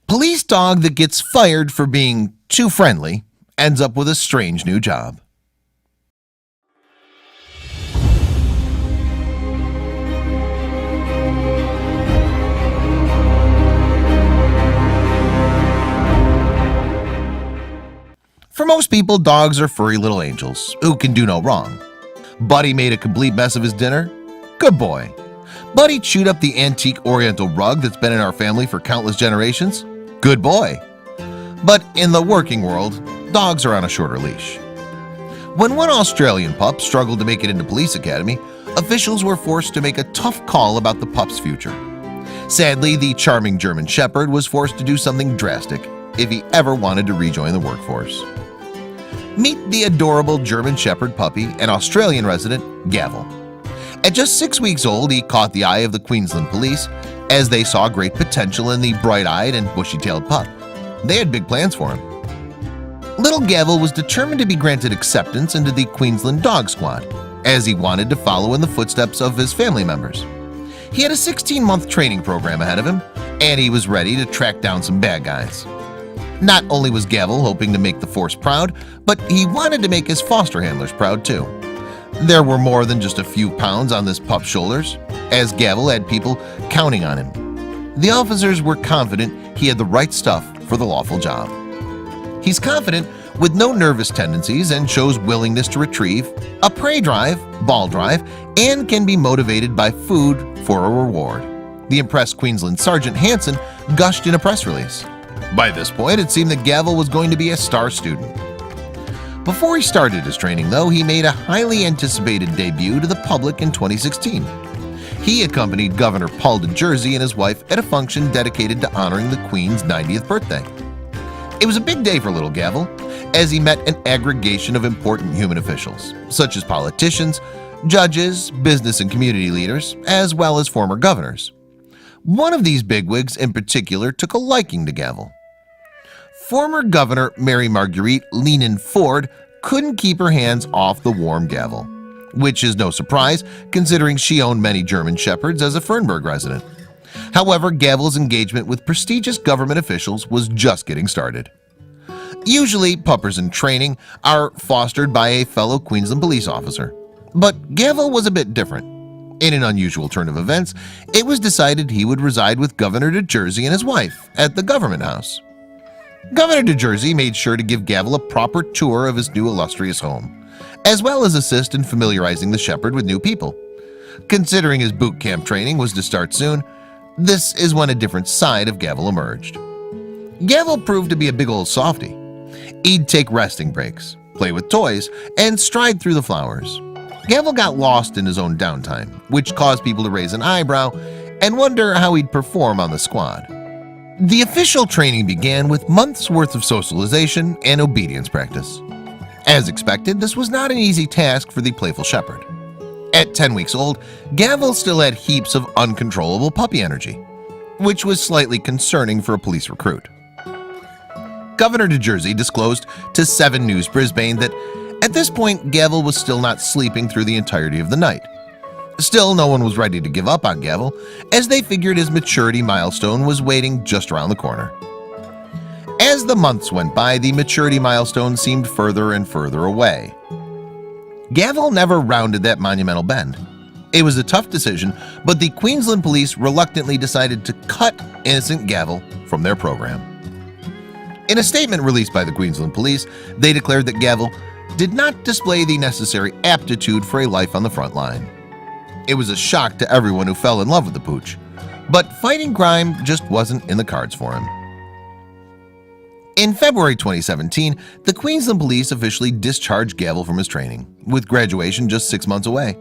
Police dog that gets fired for being too friendly ends up with a strange new job. For most people, dogs are furry little angels who can do no wrong. Buddy made a complete mess of his dinner? Good boy. Buddy chewed up the antique oriental rug that's been in our family for countless generations? Good boy. But in the working world, dogs are on a shorter leash. When one Australian pup struggled to make it into police academy, officials were forced to make a tough call about the pup's future. Sadly, the charming German Shepherd was forced to do something drastic if he ever wanted to rejoin the workforce. Meet the adorable German Shepherd puppy and Australian resident, Gavel. At just 6 weeks old, he caught the eye of the Queensland Police as they saw great potential in the bright-eyed and bushy-tailed pup. They had big plans for him. Little Gavel was determined to be granted acceptance into the Queensland Dog Squad, as he wanted to follow in the footsteps of his family members. He had a 16-month training program ahead of him, and he was ready to track down some bad guys. Not only was Gavel hoping to make the force proud, but he wanted to make his foster handlers proud too. There were more than just a few pounds on this pup's shoulders, as Gavel had people counting on him. The officers were confident he had the right stuff for the lawful job. He's confident with no nervous tendencies and shows willingness to retrieve, a prey drive, ball drive, and can be motivated by food for a reward. The impressed Queensland Sergeant Hanson gushed in a press release. By this point, it seemed that Gavel was going to be a star student. Before he started his training, though, he made a highly anticipated debut to the public in 2016. He accompanied Governor Paul DeJersey and his wife at a function dedicated to honoring the Queen's 90th birthday. It was a big day for little Gavel, as he met an aggregation of important human officials, such as politicians, judges, business and community leaders, as well as former governors. One of these bigwigs in particular took a liking to Gavel. Former Governor Mary Marguerite Lenin Ford couldn't keep her hands off the warm Gavel, which is no surprise considering she owned many German Shepherds as a Fernburg resident. However, Gavel's engagement with prestigious government officials was just getting started. Usually, puppers in training are fostered by a fellow Queensland police officer, but Gavel was a bit different. In an unusual turn of events, it was decided he would reside with Governor DeJersey and his wife at the government house. Governor DeJersey made sure to give Gavel a proper tour of his new illustrious home, as well as assist in familiarizing the shepherd with new people. Considering his boot camp training was to start soon, this is when a different side of Gavel emerged. Gavel proved to be a big old softy. He'd take resting breaks, play with toys, and stride through the flowers. Gavel got lost in his own downtime, which caused people to raise an eyebrow and wonder how he'd perform on the squad. The official training began with months worth of socialization and obedience practice. As expected, this was not an easy task for the playful shepherd. At 10 weeks old, Gavel still had heaps of uncontrollable puppy energy, which was slightly concerning for a police recruit. Governor DeJersey disclosed to 7 News Brisbane that at this point Gavel was still not sleeping through the entirety of the night. Still, no one was ready to give up on Gavel, as they figured his maturity milestone was waiting just around the corner. As the months went by, the maturity milestone seemed further and further away. Gavel never rounded that monumental bend. It was a tough decision, but the Queensland Police reluctantly decided to cut innocent Gavel from their program. In a statement released by the Queensland Police, they declared that Gavel did not display the necessary aptitude for a life on the front line. It was a shock to everyone who fell in love with the pooch, but fighting crime just wasn't in the cards for him. In February 2017, the Queensland Police officially discharged Gavel from his training, with graduation just 6 months away.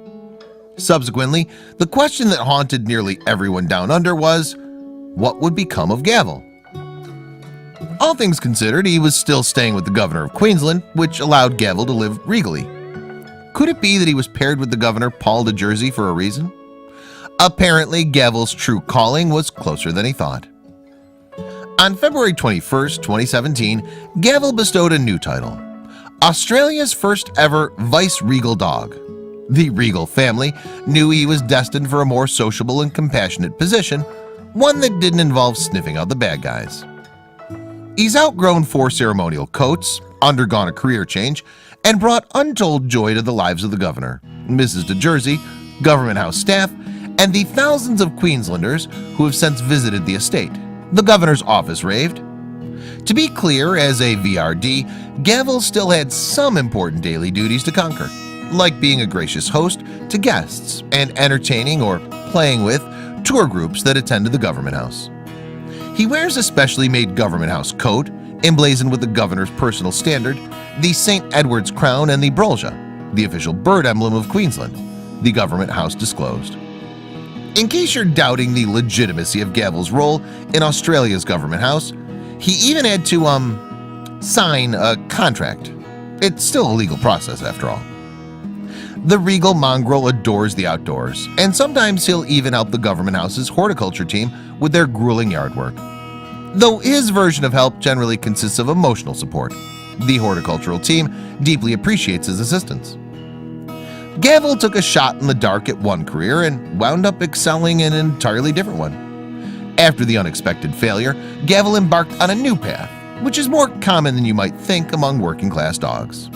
Subsequently, the question that haunted nearly everyone down under was, what would become of Gavel? All things considered, he was still staying with the governor of Queensland, which allowed Gavel to live regally. Could it be that he was paired with the governor Paul DeJersey for a reason? Apparently, Gavel's true calling was closer than he thought. On February 21, 2017, Gavel bestowed a new title, Australia's first ever vice-regal dog. The regal family knew he was destined for a more sociable and compassionate position, one that didn't involve sniffing out the bad guys. He's outgrown 4 ceremonial coats, undergone a career change, and brought untold joy to the lives of the governor, Mrs. de Jersey, government house staff, and the thousands of Queenslanders who have since visited the estate. The governor's office raved. To be clear, as a VRD, Gavel still had some important daily duties to conquer, like being a gracious host to guests and entertaining or playing with tour groups that attended the government house. He wears a specially made government house coat, emblazoned with the governor's personal standard, the St. Edward's crown, and the brolja, the official bird emblem of Queensland, the government house disclosed. In case you're doubting the legitimacy of Gavel's role in Australia's government house, he even had to sign a contract. It's still a legal process after all. The regal mongrel adores the outdoors, and sometimes he'll even help the government house's horticulture team with their grueling yard work. Though his version of help generally consists of emotional support, the horticultural team deeply appreciates his assistance. Gavel took a shot in the dark at one career and wound up excelling in an entirely different one. After the unexpected failure, Gavel embarked on a new path, which is more common than you might think among working-class dogs.